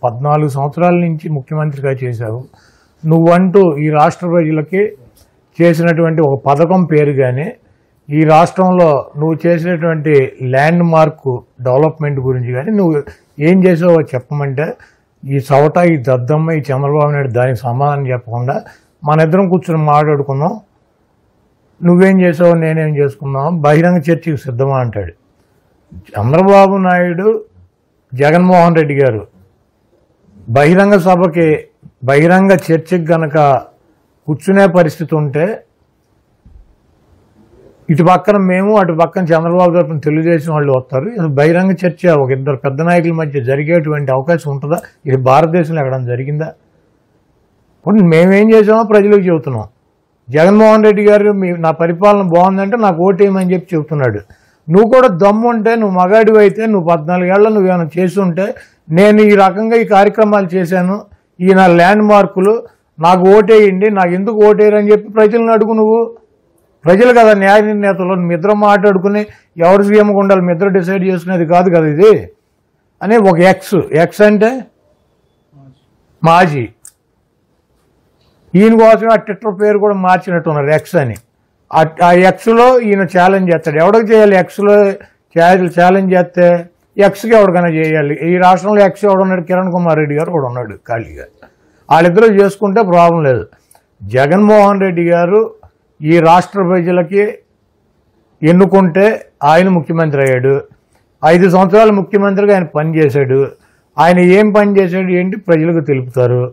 14 సంవత్సరాల నుంచి ముఖ్యమంత్రిగా చేశావు. నువ్వంటూ ఈ రాష్ట్ర ప్రజలకి చేసినటువంటి ఒక పథకం పేరుగానే ఈ రాష్ట్రంలో నువ్వు చేసినటువంటి ల్యాండ్ మార్క్ డెవలప్మెంట్ గురించి కానీ నువ్వు ఏం చేసావో చెప్పమంటే ఈ చవట, ఈ దద్దమ్మ, ఈ చంద్రబాబు నాయుడు దానికి సమాధానం చెప్పకుండా మన ఇద్దరం కూర్చొని మాట్లాడుకున్నాం. నువ్వేం చేసావు, నేనేం చేసుకున్నావు, బహిరంగ చర్చకి సిద్ధమా అంటాడు. చంద్రబాబు నాయుడు, జగన్మోహన్ రెడ్డి గారు బహిరంగ సభకి, బహిరంగ చర్చకి గనక కూర్చునే పరిస్థితి ఉంటే ఇటు పక్కన మేము, అటు పక్కన చంద్రబాబు తరఫున తెలుగుదేశం వాళ్ళు వస్తారు. ఇది బహిరంగ చర్చ ఒక ఇద్దరు పెద్ద నాయకుల మధ్య జరిగేటువంటి అవకాశం ఉంటుందా? ఇది భారతదేశంలో ఎక్కడైనా జరిగిందా? ఇప్పుడు మేమేం చేసామో ప్రజలకు చెబుతున్నాం. జగన్మోహన్ రెడ్డి గారు నా పరిపాలన బాగుందంటే నాకు ఓటేయమని చెప్పి చెబుతున్నాడు. నువ్వు కూడా దమ్ము ఉంటే, నువ్వు మగాడివి అయితే, నువ్వు 14 ఏళ్ళ నువ్వేమైనా చేసి ఉంటే, నేను ఈ రకంగా ఈ కార్యక్రమాలు చేశాను, ఈ నా ల్యాండ్ మార్కులు, నాకు ఓటేయండి, నాకు ఎందుకు ఓటేయరని చెప్పి ప్రజలను అడుగు. నువ్వు ప్రజలు కదా న్యాయ నిర్ణేతలు. మీ ఇద్దరు మాట్లాడుకుని ఎవరు సీఎంగా ఉండాలి మీ ఇద్దరు డిసైడ్ చేసుకునేది కాదు కదా ఇది అని. ఒక ఎక్స్ అంటే మాజీ, ఈయన కోసం ఆ ట్విట్టర్ పేరు కూడా మార్చినట్టున్నారు ఎక్స్ అని. ఆ ఎక్స్లో ఈయన ఛాలెంజ్ చేస్తాడు. ఎవరికి చేయాలి? ఎక్స్లో ఛాలెంజ్ చేస్తే ఎక్స్కి ఎవరికైనా చేయాలి. ఈ రాష్ట్రంలో ఎక్స్ ఎవడున్నాడు? కిరణ్ కుమార్ రెడ్డి గారు కూడా ఉన్నాడు ఖాళీగా. వాళ్ళిద్దరూ చేసుకుంటే ప్రాబ్లం లేదు. జగన్మోహన్ రెడ్డి గారు ఈ రాష్ట్ర ప్రజలకి ఎన్నుకుంటే ఆయన ముఖ్యమంత్రి అయ్యాడు. 5 సంవత్సరాలు ముఖ్యమంత్రిగా ఆయన పనిచేశాడు. ఆయన ఏం పని చేశాడు ఏంటి ప్రజలకు తెలుపుతారు.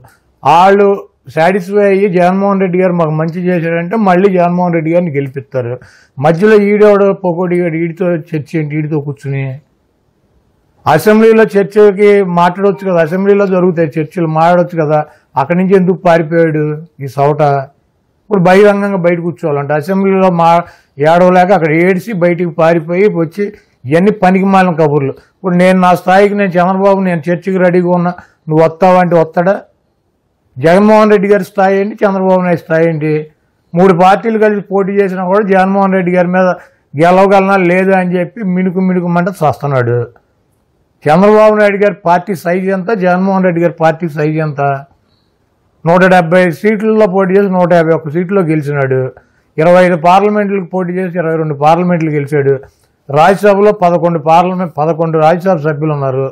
వాళ్ళు సాటిస్ఫై అయ్యి జగన్మోహన్ రెడ్డి గారు మాకు మంచి చేశాడంటే మళ్ళీ జగన్మోహన్ రెడ్డి గారిని గెలిపిస్తారు. మధ్యలో ఈడోడు పొకోడి ఈడితో చర్చ ఏంటి? ఈడితో కూర్చుని అసెంబ్లీలో చర్చకి మాట్లాడవచ్చు కదా, అసెంబ్లీలో జరుగుతాయి చర్చలు, మాట్లాడవచ్చు కదా. అక్కడి నుంచి ఎందుకు పారిపోయాడు ఈ సవట? ఇప్పుడు బహిరంగంగా బయట కూర్చోవాలంటే అసెంబ్లీలో ఏడవలేక అక్కడ ఏడిసి బయటికి పారిపోయి వచ్చి ఇవన్నీ పనికి మాలిన కబుర్లు. ఇప్పుడు నేను నా స్థాయికి, నేను చంద్రబాబు, నేను చర్చకి రెడీగా ఉన్నా, నువ్వు వస్తావంటే వస్తాడా? జగన్మోహన్ రెడ్డి గారి స్థాయి ఏంటి, చంద్రబాబు నాయుడు స్థాయి ఏంటి? 3 పార్టీలు కలిసి పోటీ చేసినా కూడా జగన్మోహన్ రెడ్డి గారి మీద గెలవగలనా లేదా అని చెప్పి మిణుకుమంట చేస్తున్నాడు. చంద్రబాబు నాయుడు గారి పార్టీ సైజు ఎంత, జగన్మోహన్ రెడ్డి గారి పార్టీ సైజు ఎంత? 170 సీట్లలో పోటీ చేసి 151 సీట్లో గెలిచినాడు. 25 పార్లమెంట్లకు పోటీ చేసి 22 పార్లమెంట్లు గెలిచాడు. రాజ్యసభలో 11 రాజ్యసభ సభ్యులు ఉన్నారు.